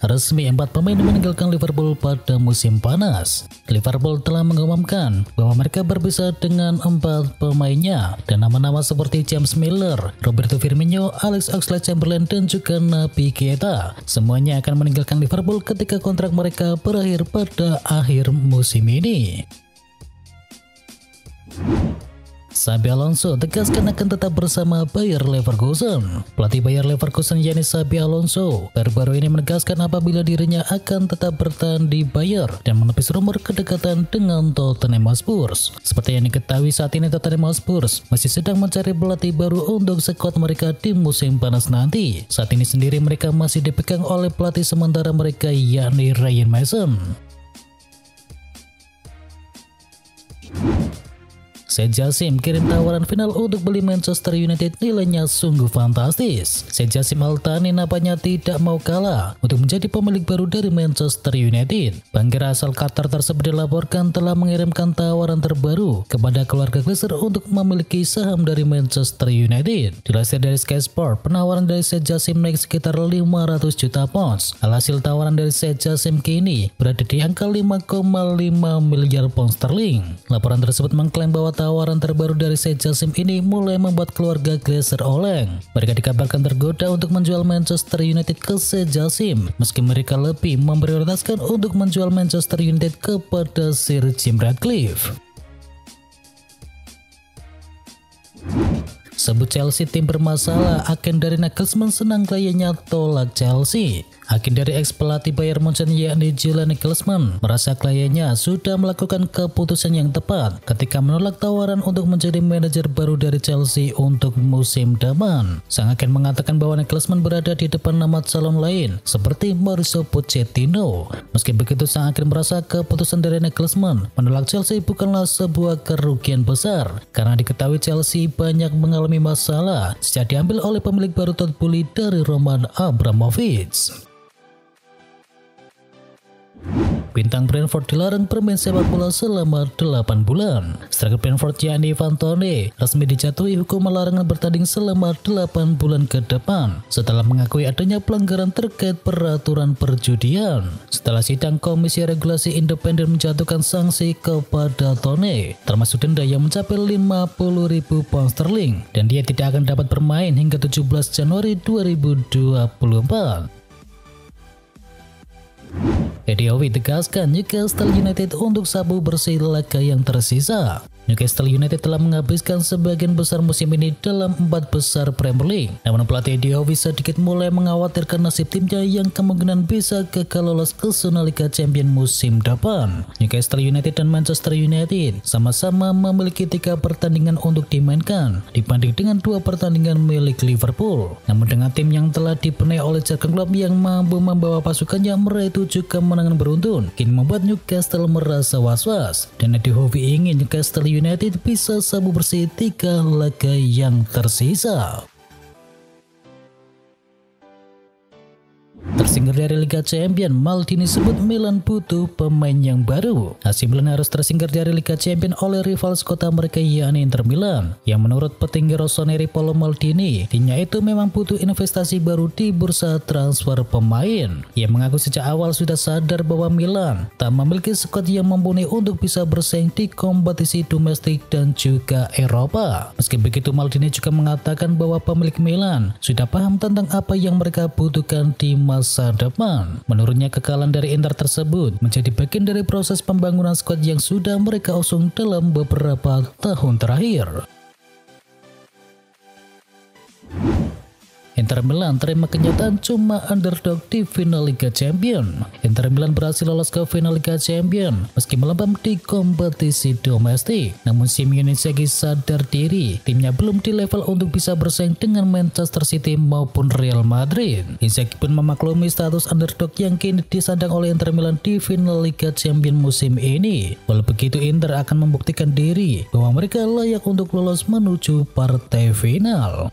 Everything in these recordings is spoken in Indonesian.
Resmi 4 pemain meninggalkan Liverpool pada musim panas. Liverpool telah mengumumkan bahwa mereka berpisah dengan 4 pemainnya dan nama-nama seperti James Milner, Roberto Firmino, Alex Oxlade-Chamberlain dan juga Naby Keita semuanya akan meninggalkan Liverpool ketika kontrak mereka berakhir pada akhir musim ini. Xabi Alonso tegaskan akan tetap bersama Bayer Leverkusen. Pelatih Bayer Leverkusen yakni Xabi Alonso baru-baru ini menegaskan apabila dirinya akan tetap bertahan di Bayer dan menepis rumor kedekatan dengan Tottenham Hotspur. Seperti yang diketahui saat ini Tottenham Hotspur masih sedang mencari pelatih baru untuk skuad mereka di musim panas nanti. Saat ini sendiri mereka masih dipegang oleh pelatih sementara mereka yakni Ryan Mason. Said Jassim kirim tawaran final untuk beli Manchester United, nilainya sungguh fantastis. Said Jassim Al-Thani nampaknya tidak mau kalah untuk menjadi pemilik baru dari Manchester United. Bangkir asal Qatar tersebut dilaporkan telah mengirimkan tawaran terbaru kepada keluarga Glazer untuk memiliki saham dari Manchester United. Dilansir dari Sky Sport, penawaran dari Said Jassim naik sekitar 500 juta pounds. Alhasil tawaran dari Said Jassim kini berada di angka 5,5 miliar pound sterling. Laporan tersebut mengklaim bahwa tawaran terbaru dari Said Jassim ini mulai membuat keluarga Glazer oleng. Mereka dikabarkan tergoda untuk menjual Manchester United ke Said Jassim, meski mereka lebih memprioritaskan untuk menjual Manchester United kepada Sir Jim Ratcliffe. Sebut Chelsea tim bermasalah, agen dari Nagelsmann senang kliennya tolak Chelsea. Agen dari ex-pelatih Bayern Munchen yakni Julian Nagelsmann merasa kliennya sudah melakukan keputusan yang tepat ketika menolak tawaran untuk menjadi manajer baru dari Chelsea untuk musim depan. Sang agen mengatakan bahwa Nagelsmann berada di depan nama calon lain seperti Mauricio Pochettino. Meski begitu, sang agen merasa keputusan dari Nagelsmann menolak Chelsea bukanlah sebuah kerugian besar karena diketahui Chelsea banyak mengalami masalah sejak diambil oleh pemilik baru Todd Boehly dari Roman Abramovich. Bintang Brentford dilarang bermain sepak bola selama 8 bulan. Striker Brentford yakni Ivan Toney resmi dijatuhi hukuman larangan bertanding selama 8 bulan ke depan setelah mengakui adanya pelanggaran terkait peraturan perjudian. Setelah sidang, Komisi Regulasi Independen menjatuhkan sanksi kepada Toney, termasuk denda yang mencapai 50.000 pound sterling, dan dia tidak akan dapat bermain hingga 17 Januari 2024. Eddie Howe tegaskan Newcastle United untuk sabu bersih laga yang tersisa. Newcastle United telah menghabiskan sebagian besar musim ini dalam 4 besar Premier League. Namun pelatih Eddie Howe sedikit mulai mengkhawatirkan nasib timnya yang kemungkinan bisa gagal lolos ke zona Liga Champions musim depan. Newcastle United dan Manchester United sama-sama memiliki 3 pertandingan untuk dimainkan dibanding dengan 2 pertandingan milik Liverpool. Namun dengan tim yang telah dibenahi oleh Jurgen Klopp yang mampu membawa pasukannya meraih 7 kemenangan beruntun, kini membuat Newcastle merasa was-was, dan Eddie Howe ingin Newcastle United bisa sabu bersih 3 laga yang tersisa. Tersingkir dari Liga Champions, Maldini sebut Milan butuh pemain yang baru. AC Milan harus tersingkir dari Liga Champions oleh rival kota mereka yakni Inter Milan, yang menurut petinggi Rossoneri Paolo Maldini, timnya itu memang butuh investasi baru di bursa transfer pemain. Ia mengaku sejak awal sudah sadar bahwa Milan tak memiliki skuad yang mumpuni untuk bisa bersaing di kompetisi domestik dan juga Eropa. Meski begitu, Maldini juga mengatakan bahwa pemilik Milan sudah paham tentang apa yang mereka butuhkan di masa depan. Menurutnya, kekalahan dari Inter tersebut menjadi bagian dari proses pembangunan skuad yang sudah mereka usung dalam beberapa tahun terakhir. Inter Milan terima kenyataan cuma underdog di final Liga Champions. Inter Milan berhasil lolos ke final Liga Champions meski melempem di kompetisi domestik. Namun Simone Inzaghi sadar diri timnya belum di level untuk bisa bersaing dengan Manchester City maupun Real Madrid. Inzaghi pun memaklumi status underdog yang kini disandang oleh Inter Milan di final Liga Champions musim ini. Walau begitu, Inter akan membuktikan diri bahwa mereka layak untuk lolos menuju partai final.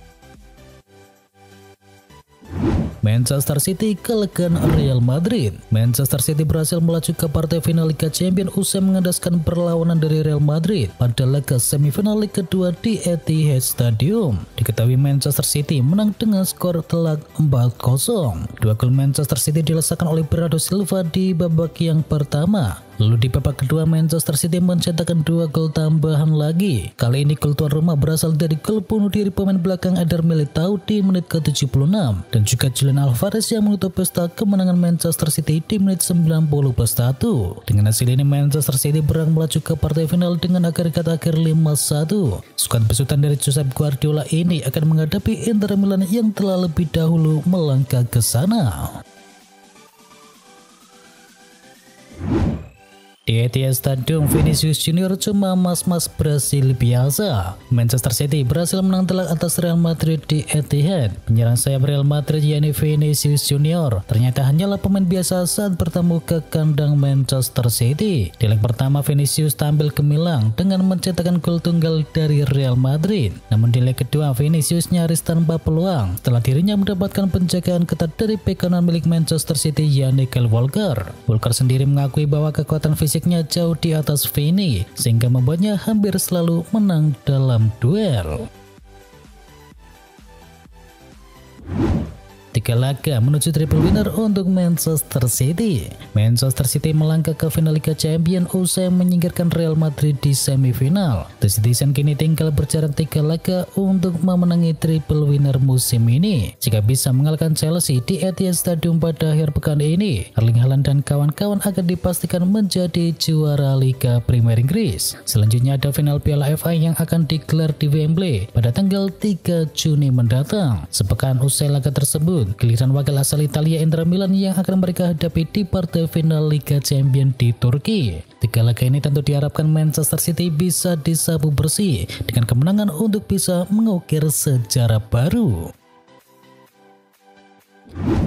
Manchester City kalahkan Real Madrid. Manchester City berhasil melaju ke partai final Liga Champions usai mengandaskan perlawanan dari Real Madrid pada laga semifinal leg kedua di Etihad Stadium. Diketahui Manchester City menang dengan skor telak 4-0. Dua gol Manchester City dilesakan oleh Bernardo Silva di babak yang pertama. Lalu di babak kedua Manchester City mencetakkan 2 gol tambahan lagi. Kali ini gol tuan rumah berasal dari gol bunuh diri pemain belakang Eder Militao di menit ke-76 dan juga Julian Alvarez yang menutup pesta kemenangan Manchester City di menit 90+1. Dengan hasil ini Manchester City berhak melaju ke partai final dengan agregat akhir 5-1. Skuad besutan dari Josep Guardiola ini akan menghadapi Inter Milan yang telah lebih dahulu melangkah ke sana. Di Etihad Stadium, Vinicius Junior cuma mas-mas Brasil biasa. Manchester City berhasil menang telak atas Real Madrid di Etihad. Penyerang sayap Real Madrid yakni Vinicius Junior ternyata hanyalah pemain biasa saat bertemu ke kandang Manchester City. Di leg pertama Vinicius tampil gemilang dengan mencetakkan gol tunggal dari Real Madrid. Namun di leg kedua Vinicius nyaris tanpa peluang setelah dirinya mendapatkan penjagaan ketat dari bek kanan milik Manchester City yakni Kyle Walker. Walker sendiri mengakui bahwa kekuatan fisiknya jauh di atas Vini sehingga membuatnya hampir selalu menang dalam duel. 3 laga menuju triple winner untuk Manchester City. Manchester City melangkah ke final Liga Champions usai menyingkirkan Real Madrid di semifinal. The Citizen kini tinggal berjarak 3 laga untuk memenangi triple winner musim ini. Jika bisa mengalahkan Chelsea di Etihad Stadium pada akhir pekan ini, Erling Haaland dan kawan-kawan akan dipastikan menjadi juara Liga Premier Inggris. Selanjutnya ada final Piala FA yang akan digelar di Wembley pada tanggal 3 Juni mendatang. Sepekan usai laga tersebut, giliran wakil asal Italia Inter Milan yang akan mereka hadapi di partai final Liga Champions di Turki. 3 laga ini tentu diharapkan Manchester City bisa disapu bersih dengan kemenangan untuk bisa mengukir sejarah baru.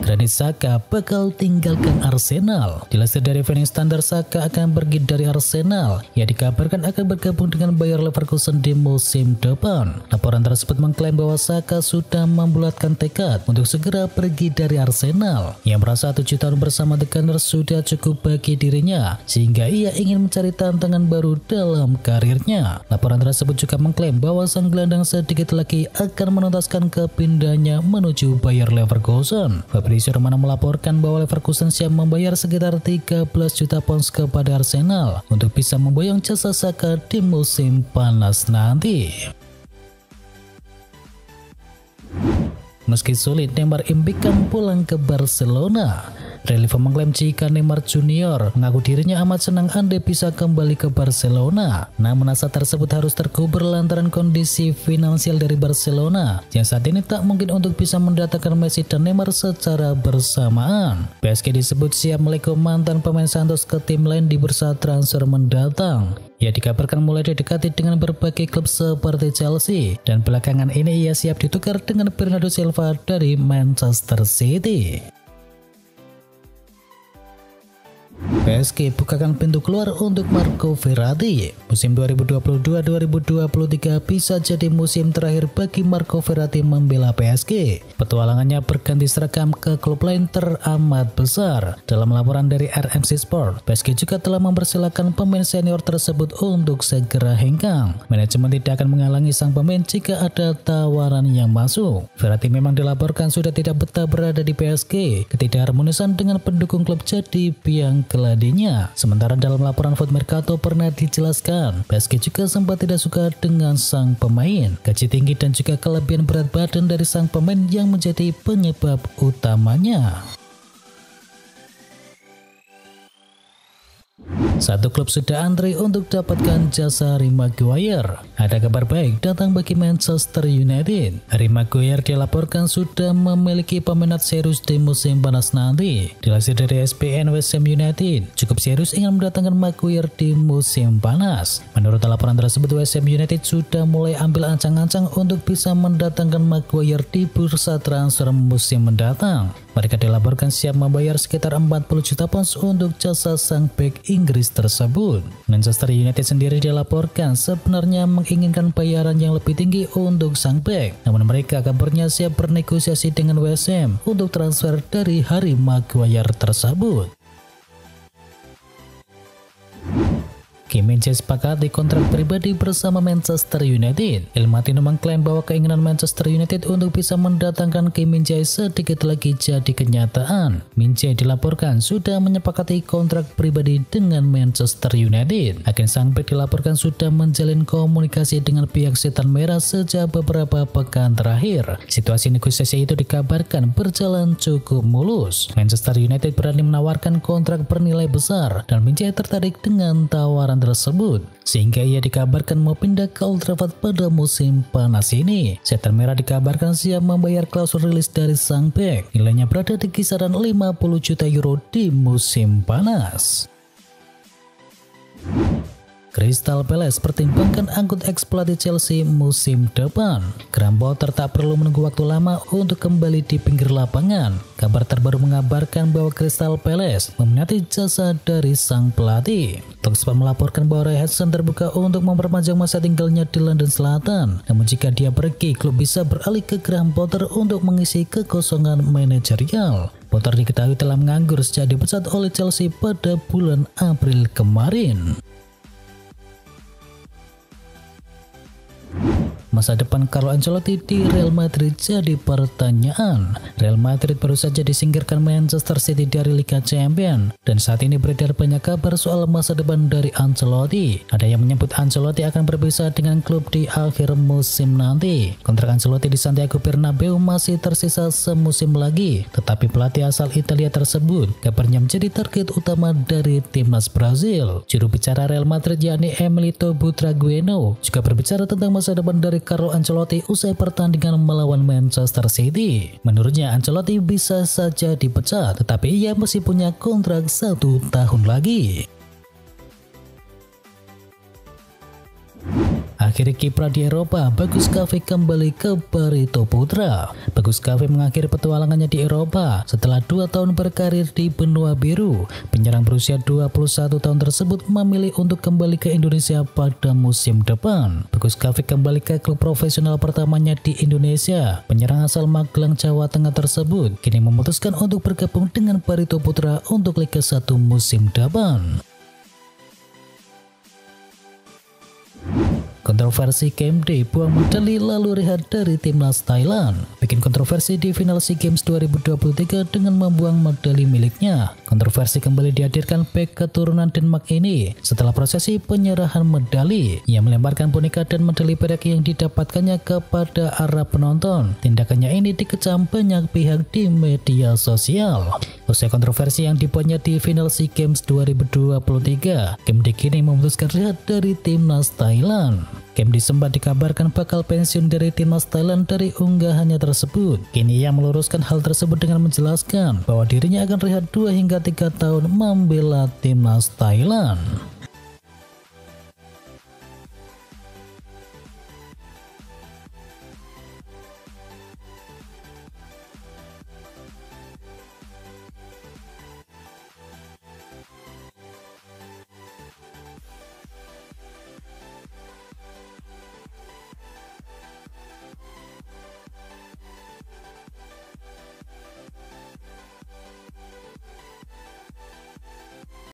Granit Xhaka bakal tinggalkan Arsenal. Dilansir dari Evening Standard, Xhaka akan pergi dari Arsenal. Ia dikabarkan akan bergabung dengan Bayer Leverkusen di musim depan. Laporan tersebut mengklaim bahwa Xhaka sudah membulatkan tekad untuk segera pergi dari Arsenal. Ia merasa 7 tahun bersama The Gunners sudah cukup bagi dirinya, sehingga ia ingin mencari tantangan baru dalam karirnya. Laporan tersebut juga mengklaim bahwa sang gelandang sedikit lagi akan menuntaskan kepindahannya menuju Bayer Leverkusen. Fabrizio Romano melaporkan bahwa Leverkusen siap membayar sekitar 13 juta pounds kepada Arsenal untuk bisa memboyong jasa Xhaka di musim panas nanti. Meski sulit, Neymar impikan pulang ke Barcelona. Relevo mengklaim jika Neymar Junior mengaku dirinya amat senang andai bisa kembali ke Barcelona. Namun asa tersebut harus terkubur lantaran kondisi finansial dari Barcelona yang saat ini tak mungkin untuk bisa mendatangkan Messi dan Neymar secara bersamaan. PSG disebut siap melego mantan pemain Santos ke tim lain di bursa transfer mendatang. Ia dikabarkan mulai didekati dengan berbagai klub seperti Chelsea dan belakangan ini ia siap ditukar dengan Bernardo Silva dari Manchester City. PSG bukakan pintu keluar untuk Marco Verratti. Musim 2022-2023 bisa jadi musim terakhir bagi Marco Verratti membela PSG. Petualangannya berganti seragam ke klub lain teramat besar. Dalam laporan dari RMC Sport, PSG juga telah mempersilahkan pemain senior tersebut untuk segera hengkang. Manajemen tidak akan menghalangi sang pemain jika ada tawaran yang masuk. Verratti memang dilaporkan sudah tidak betah berada di PSG. Ketidakharmonisan dengan pendukung klub jadi biang keladinya. Sementara dalam laporan Foot Mercato pernah dijelaskan, PSG juga sempat tidak suka dengan sang pemain. Gaji tinggi dan juga kelebihan berat badan dari sang pemain yang menjadi penyebab utamanya. Satu klub sudah antri untuk dapatkan jasa Harry Maguire. Ada kabar baik datang bagi Manchester United. Harry Maguire dilaporkan sudah memiliki peminat serius di musim panas nanti. Dilansir dari ESPN, West Ham United cukup serius ingin mendatangkan Maguire di musim panas. Menurut laporan tersebut, West Ham United sudah mulai ambil ancang-ancang untuk bisa mendatangkan Maguire di bursa transfer musim mendatang. Mereka dilaporkan siap membayar sekitar 40 juta pounds untuk jasa sang bek Inggris gratis tersebut. Manchester United sendiri dilaporkan sebenarnya menginginkan bayaran yang lebih tinggi untuk sang bek, namun mereka kabarnya siap bernegosiasi dengan West Ham untuk transfer dari Harry Maguire tersebut. Kim Min-jae sepakat di kontrak pribadi bersama Manchester United. El Matino mengklaim bahwa keinginan Manchester United untuk bisa mendatangkan Kim Min-jae sedikit lagi jadi kenyataan. Min-jae dilaporkan sudah menyepakati kontrak pribadi dengan Manchester United. Agen sang bek dilaporkan sudah menjalin komunikasi dengan pihak Setan Merah sejak beberapa pekan terakhir. Situasi negosiasi itu dikabarkan berjalan cukup mulus. Manchester United berani menawarkan kontrak bernilai besar dan Min-jae tertarik dengan tawaran tersebut, sehingga ia dikabarkan mau pindah ke Old Trafford pada musim panas ini. Setan Merah dikabarkan siap membayar klausul rilis dari sang bek, nilainya berada di kisaran 50 juta euro di musim panas. Crystal Palace pertimbangkan angkut eksploitasi Chelsea musim depan. Graham Potter tak perlu menunggu waktu lama untuk kembali di pinggir lapangan. Kabar terbaru mengabarkan bahwa Crystal Palace meminati jasa dari sang pelatih. Talksport melaporkan bahwa Roy Hodgson terbuka untuk memperpanjang masa tinggalnya di London Selatan. Namun jika dia pergi, klub bisa beralih ke Graham Potter untuk mengisi kekosongan manajerial. Potter diketahui telah menganggur sejak dipecat oleh Chelsea pada bulan April kemarin. Masa depan Carlo Ancelotti di Real Madrid jadi pertanyaan. Real Madrid baru saja disingkirkan Manchester City dari Liga Champions, dan saat ini beredar banyak kabar soal masa depan dari Ancelotti. Ada yang menyebut Ancelotti akan berpisah dengan klub di akhir musim nanti. Kontrak Ancelotti di Santiago Bernabeu masih tersisa semusim lagi, tetapi pelatih asal Italia tersebut kabarnya menjadi target utama dari timnas Brazil. Juru bicara Real Madrid yakni Emilito Butragueño juga berbicara tentang masa depan dari Carlo Ancelotti usai pertandingan melawan Manchester City. Menurutnya Ancelotti bisa saja dipecat, tetapi ia masih punya kontrak 1 tahun lagi. Akhiri kiprah di Eropa, Bagus Kaffe kembali ke Barito Putra. Bagus Kaffe mengakhiri petualangannya di Eropa setelah 2 tahun berkarir di benua biru. Penyerang berusia 21 tahun tersebut memilih untuk kembali ke Indonesia pada musim depan. Bagus Kaffe kembali ke klub profesional pertamanya di Indonesia. Penyerang asal Magelang, Jawa Tengah tersebut kini memutuskan untuk bergabung dengan Barito Putra untuk Liga 1 musim depan. Kontroversi KMD buang medali lalu rehat dari timnas Thailand. Bikin kontroversi di final SEA Games 2023 dengan membuang medali miliknya. Kontroversi kembali dihadirkan bek keturunan Denmark ini setelah prosesi penyerahan medali. Ia melemparkan boneka dan medali perak yang didapatkannya kepada para penonton. Tindakannya ini dikecam banyak pihak di media sosial. Usai kontroversi yang dibuatnya di final SEA Games 2023, KMD kini memutuskan rehat dari timnas Thailand. KMD sempat dikabarkan bakal pensiun dari timnas Thailand dari unggahannya tersebut. Kini ia meluruskan hal tersebut dengan menjelaskan bahwa dirinya akan rehat 2 hingga 3 tahun membela timnas Thailand.